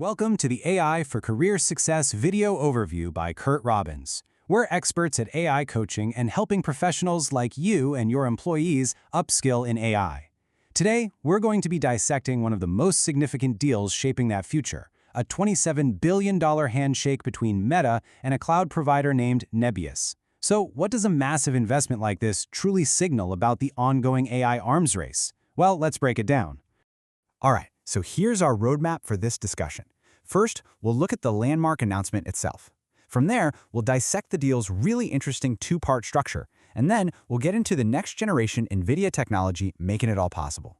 Welcome to the AI for Career Success video overview by Curt Robbins. We're experts at AI coaching and helping professionals like you and your employees upskill in AI. Today, we're going to be dissecting one of the most significant deals shaping that future, a $27 billion handshake between Meta and a cloud provider named Nebius. So, what does a massive investment like this truly signal about the ongoing AI arms race? Well, let's break it down. All right, so here's our roadmap for this discussion. First, we'll look at the landmark announcement itself. From there, we'll dissect the deal's really interesting two-part structure, and then we'll get into the next-generation NVIDIA technology making it all possible.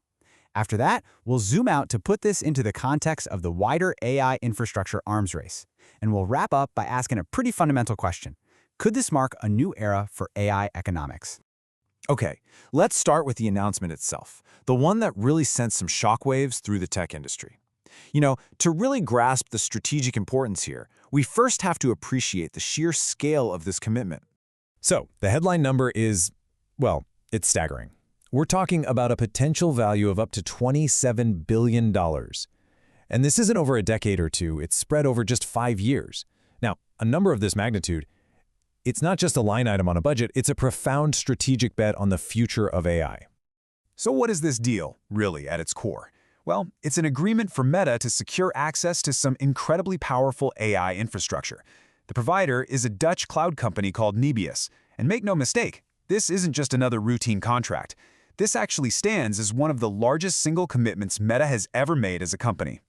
After that, we'll zoom out to put this into the context of the wider AI infrastructure arms race. And we'll wrap up by asking a pretty fundamental question. Could this mark a new era for AI economics? Okay, let's start with the announcement itself, the one that really sent some shockwaves through the tech industry. To really grasp the strategic importance here, we first have to appreciate the sheer scale of this commitment. So, the headline number is, well, it's staggering. We're talking about a potential value of up to $27 billion. And this isn't over a decade or two, it's spread over just 5 years. Now, a number of this magnitude, it's not just a line item on a budget, it's a profound strategic bet on the future of AI. So what is this deal, really, at its core? Well, it's an agreement for Meta to secure access to some incredibly powerful AI infrastructure. The provider is a Dutch cloud company called Nebius. And make no mistake, this isn't just another routine contract. This actually stands as one of the largest single commitments Meta has ever made as a company.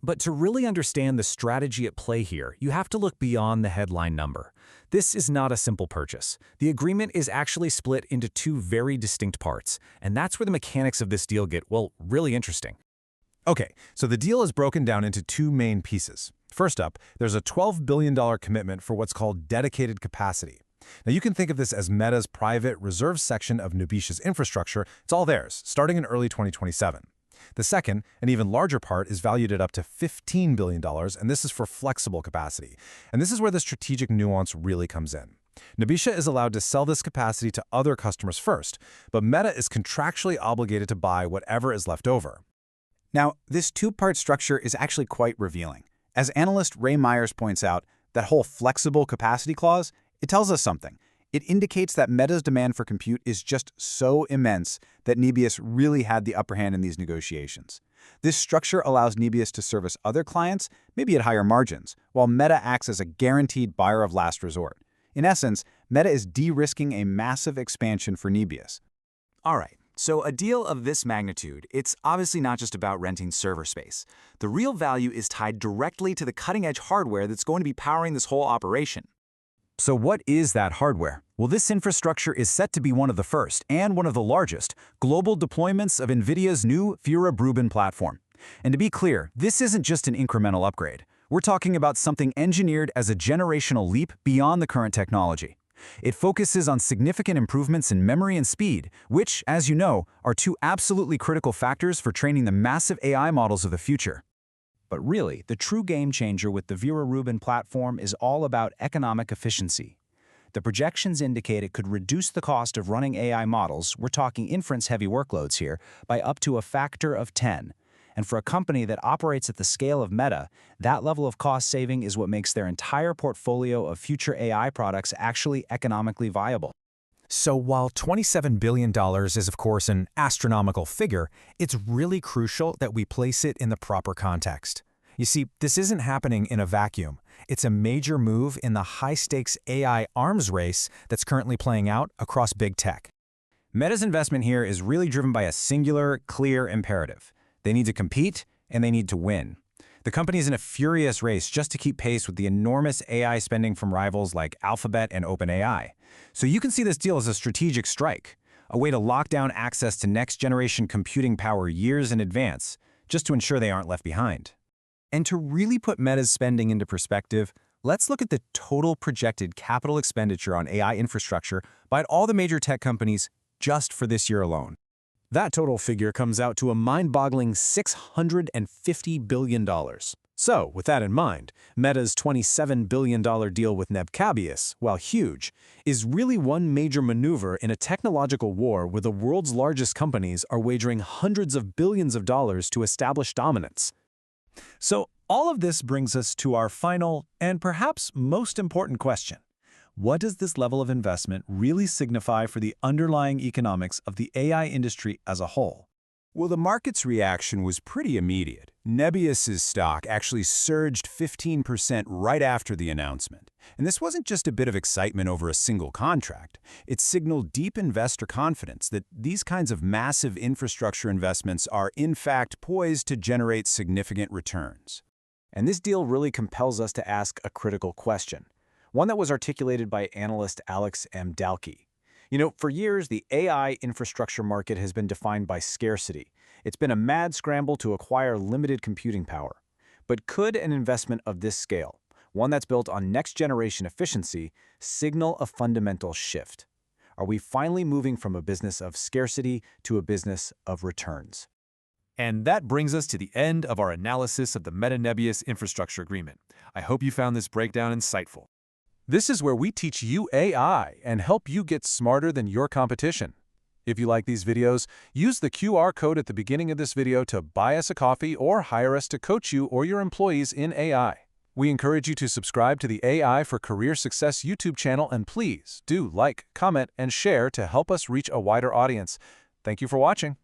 But to really understand the strategy at play here, you have to look beyond the headline number. This is not a simple purchase. The agreement is actually split into two very distinct parts, and that's where the mechanics of this deal get, well, really interesting. Okay, so the deal is broken down into two main pieces. First up, there's a $12 billion commitment for what's called dedicated capacity. Now, you can think of this as Meta's private reserve section of Nebius's infrastructure. It's all theirs, starting in early 2027. The second, an even larger part, is valued at up to $15 billion, and this is for flexible capacity. And this is where the strategic nuance really comes in. Nebius is allowed to sell this capacity to other customers first, but Meta is contractually obligated to buy whatever is left over. Now, this two-part structure is actually quite revealing. As analyst Ray Myers points out, that whole flexible capacity clause, it tells us something. It indicates that Meta's demand for compute is just so immense that Nebius really had the upper hand in these negotiations. This structure allows Nebius to service other clients, maybe at higher margins, while Meta acts as a guaranteed buyer of last resort. In essence, Meta is de-risking a massive expansion for Nebius. All right, so a deal of this magnitude, it's obviously not just about renting server space. The real value is tied directly to the cutting-edge hardware that's going to be powering this whole operation. So what is that hardware? Well, this infrastructure is set to be one of the first, and one of the largest, global deployments of NVIDIA's new Vera Rubin platform. And to be clear, this isn't just an incremental upgrade. We're talking about something engineered as a generational leap beyond the current technology. It focuses on significant improvements in memory and speed, which, as you know, are two absolutely critical factors for training the massive AI models of the future. But really, the true game changer with the Vera Rubin platform is all about economic efficiency. The projections indicate it could reduce the cost of running AI models, we're talking inference-heavy workloads here, by up to a factor of 10. And for a company that operates at the scale of Meta, that level of cost saving is what makes their entire portfolio of future AI products actually economically viable. So while $27 billion is, of course, an astronomical figure, it's really crucial that we place it in the proper context. You see, this isn't happening in a vacuum. It's a major move in the high-stakes AI arms race that's currently playing out across big tech. Meta's investment here is really driven by a singular, clear imperative. They need to compete, and they need to win. The company is in a furious race just to keep pace with the enormous AI spending from rivals like Alphabet and OpenAI. So you can see this deal as a strategic strike, a way to lock down access to next-generation computing power years in advance, just to ensure they aren't left behind. And to really put Meta's spending into perspective, let's look at the total projected capital expenditure on AI infrastructure by all the major tech companies just for this year alone. That total figure comes out to a mind-boggling $650 billion. So, with that in mind, Meta's $27 billion deal with Nebius, while huge, is really one major maneuver in a technological war where the world's largest companies are wagering hundreds of billions of dollars to establish dominance. So, All of this brings us to our final and perhaps most important question. What does this level of investment really signify for the underlying economics of the AI industry as a whole? Well, the market's reaction was pretty immediate. Nebius's stock actually surged 15% right after the announcement. And this wasn't just a bit of excitement over a single contract. It signaled deep investor confidence that these kinds of massive infrastructure investments are, in fact, poised to generate significant returns. And this deal really compels us to ask a critical question, one that was articulated by analyst Alex M. Dalkey. For years, the AI infrastructure market has been defined by scarcity. It's been a mad scramble to acquire limited computing power. But could an investment of this scale, one that's built on next-generation efficiency, signal a fundamental shift? Are we finally moving from a business of scarcity to a business of returns? And that brings us to the end of our analysis of the Meta-Nebius infrastructure agreement. I hope you found this breakdown insightful. This is where we teach you AI and help you get smarter than your competition. If you like these videos, use the QR code at the beginning of this video to buy us a coffee or hire us to coach you or your employees in AI. We encourage you to subscribe to the AI for Career Success YouTube channel, and please do like, comment, and share to help us reach a wider audience. Thank you for watching.